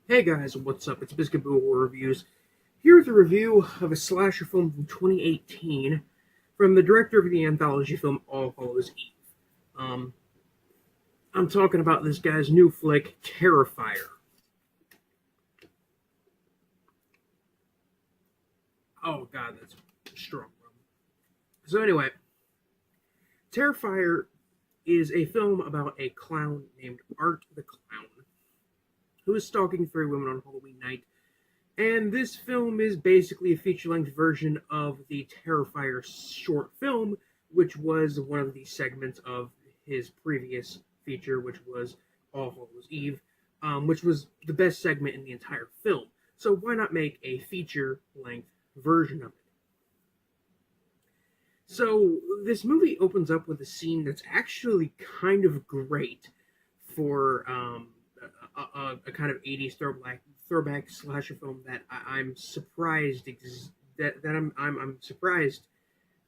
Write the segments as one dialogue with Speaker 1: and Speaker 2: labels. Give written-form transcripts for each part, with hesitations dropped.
Speaker 1: Hey guys, what's up? It's Biscuit Boo Horror Reviews. Here with a review of a slasher film from 2018 from the director of the anthology film All Hallows Eve. Um, I'm talking about this guy's new flick, Terrifier. Oh god, that's strong. So anyway, Terrifier is a film about a clown named Art the Clown who is stalking three women on Halloween night. And this film is basically a feature length version of the Terrifier short film, which was one of the segments of his previous feature, which was All Hallows Eve, which was the best segment in the entire film. So why not make a feature length version of it? So this movie opens up with a scene that's actually kind of great for a kind of 80s throwback slasher film that I'm surprised that I'm surprised.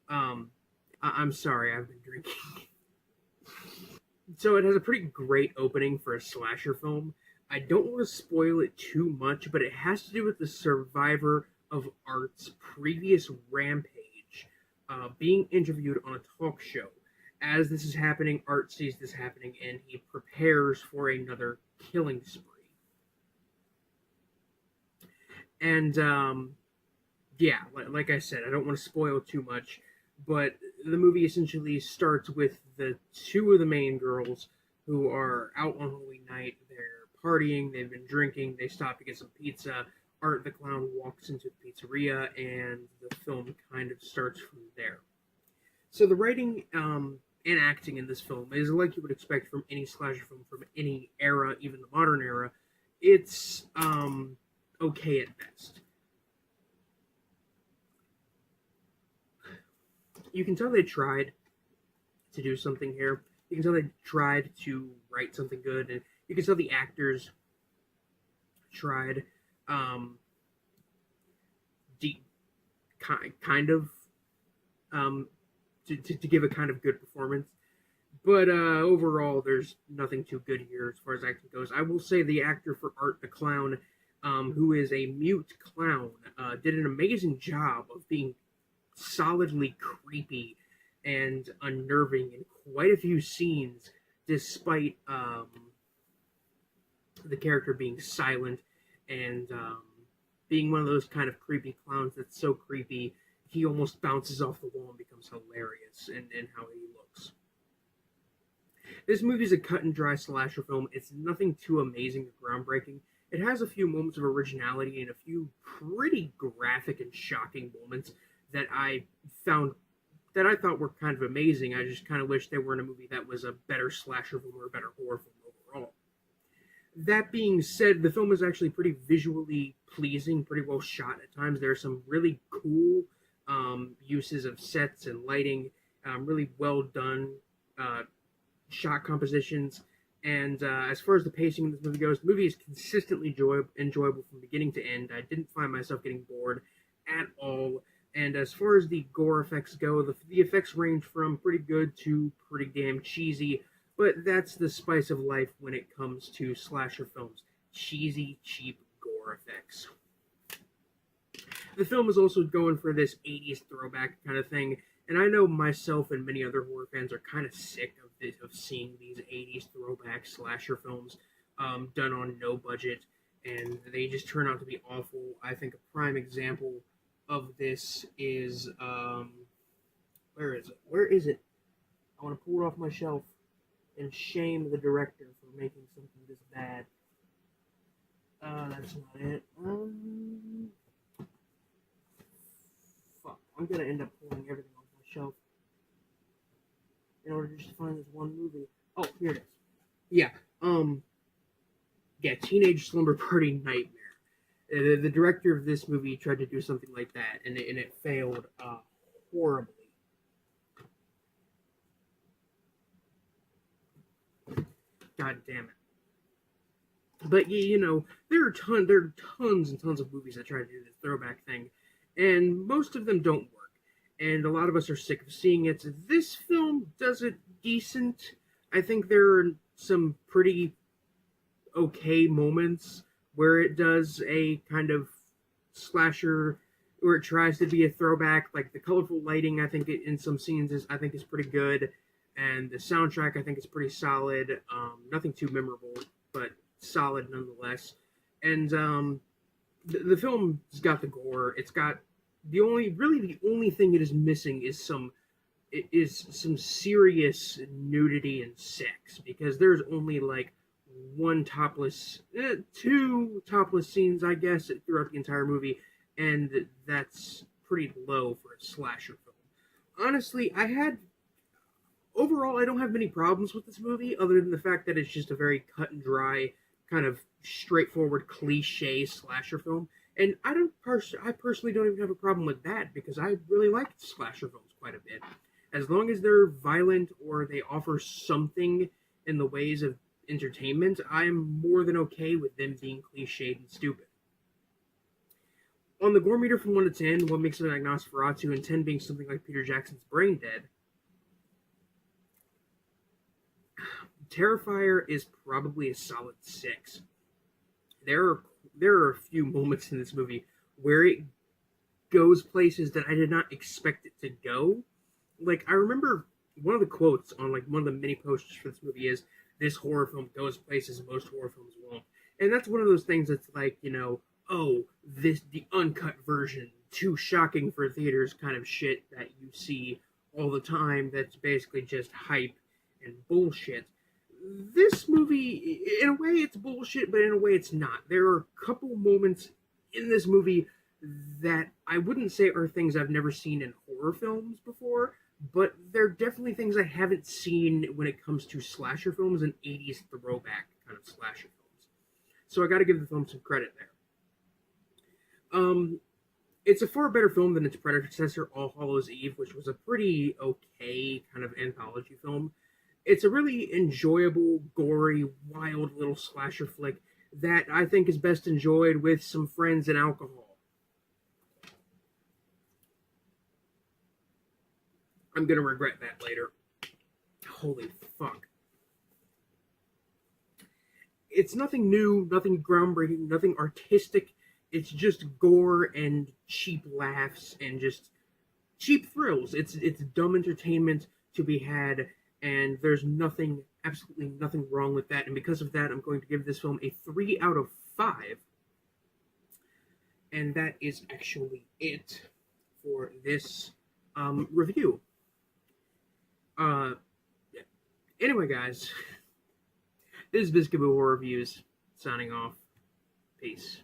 Speaker 1: I'm sorry, I've been drinking. So it has a pretty great opening for a slasher film. I don't want to spoil it too much, but it has to do with the survivor of Art's previous rampage being interviewed on a talk show. As this is happening, Art sees this happening and he prepares for another killing spree. And yeah, like I said, I don't want to spoil too much, but the movie essentially starts with the two of the main girls who are out on Halloween night. They're partying, they've been drinking, they stop to get some pizza. Art the Clown walks into the pizzeria, and the film kind of starts from there. So the writing and acting in this film is like you would expect from any slasher film from any era, even the modern era. It's okay at best. You can tell they tried to do something here. You can tell they tried to write something good, and you can tell the actors tried um, deep, kind of um, to give a kind of good performance. But overall, there's nothing too good here as far as acting goes. I will say the actor for Art the Clown, who is a mute clown, did an amazing job of being solidly creepy and unnerving in quite a few scenes, despite the character being silent and being one of those kind of creepy clowns that's so creepy he almost bounces off the wall and becomes hilarious in how he looks. This movie is a cut and dry slasher film. It's nothing too amazing or groundbreaking. It has a few moments of originality and a few pretty graphic and shocking moments that found that I thought were kind of amazing. I just kind of wish they were in a movie that was a better slasher film or a better horror film overall. That being said, the film is actually pretty visually pleasing, pretty well shot at times. There are some really cool uses of sets and lighting, really well done uh, shot compositions. And as far as the pacing of this movie goes, the movie is consistently enjoyable from beginning to end. I didn't find myself getting bored at all. And as far as the gore effects go, the effects range from pretty good to pretty damn cheesy, but that's the spice of life when it comes to slasher films. Cheesy, cheap gore effects. The film is also going for this 80s throwback kind of thing, and I know myself and many other horror fans are kind of sick of seeing these 80s throwback slasher films done on no budget, and they just turn out to be awful. I think a prime example of this is where is it? Where is it? I want to pull it off my shelf and shame the director for making something this bad. That's not it. Fuck. I'm gonna end up pulling everything off my shelf in order just to find this one movie. Oh, here it is. Yeah. Yeah. Teenage Slumber Party Nightmare. The director of this movie tried to do something like that, and it failed horribly. God damn it. But there are tons and tons of movies that try to do this throwback thing, and most of them don't work. And a lot of us are sick of seeing it. This film does it decent. I think there are some pretty okay moments where it does a kind of slasher, where it tries to be a throwback. Like the colorful lighting, I think in some scenes is pretty good, and the soundtrack I think is pretty solid. Nothing too memorable, but solid nonetheless. And the film's got the gore. It's got the only thing it is missing is some serious nudity and sex, because there's only like two topless scenes, I guess, throughout the entire movie, and that's pretty low for a slasher film. Honestly, overall, I don't have many problems with this movie, other than the fact that it's just a very cut and dry, kind of straightforward, cliche slasher film. And I personally don't even have a problem with that, because I really like slasher films quite a bit. As long as they're violent or they offer something in the ways of entertainment, I'm more than okay with them being cliched and stupid. On the gore meter from 1 to 10, 1 makes it like Nosferatu, and 10 being something like Peter Jackson's Brain Dead, Terrifier is probably a solid 6. There are there are a few moments in this movie where it goes places that I did not expect it to go. Like, I remember one of the quotes on like one of the mini posters for this movie is, "This horror film goes places most horror films won't," and that's one of those things that's like, oh, this the uncut version, too shocking for theaters kind of shit that you see all the time. That's basically just hype and bullshit. This movie, in a way, it's bullshit, but in a way, it's not. There are a couple moments in this movie that I wouldn't say are things I've never seen in horror films before, but they're definitely things I haven't seen when it comes to slasher films and 80s throwback kind of slasher films. So I gotta give the film some credit there. It's a far better film than its predecessor, All Hallows Eve, which was a pretty okay kind of anthology film. It's a really enjoyable, gory, wild little slasher flick that I think is best enjoyed with some friends and alcohol. I'm gonna regret that later. Holy fuck. It's nothing new, nothing groundbreaking, nothing artistic. It's just gore and cheap laughs and just cheap thrills. It's dumb entertainment to be had, and there's absolutely nothing wrong with that. And because of that, I'm going to give this film a 3 out of 5. And that is actually it for this review. Uh, anyway, guys, this is Biscuit Horror Reviews signing off. Peace.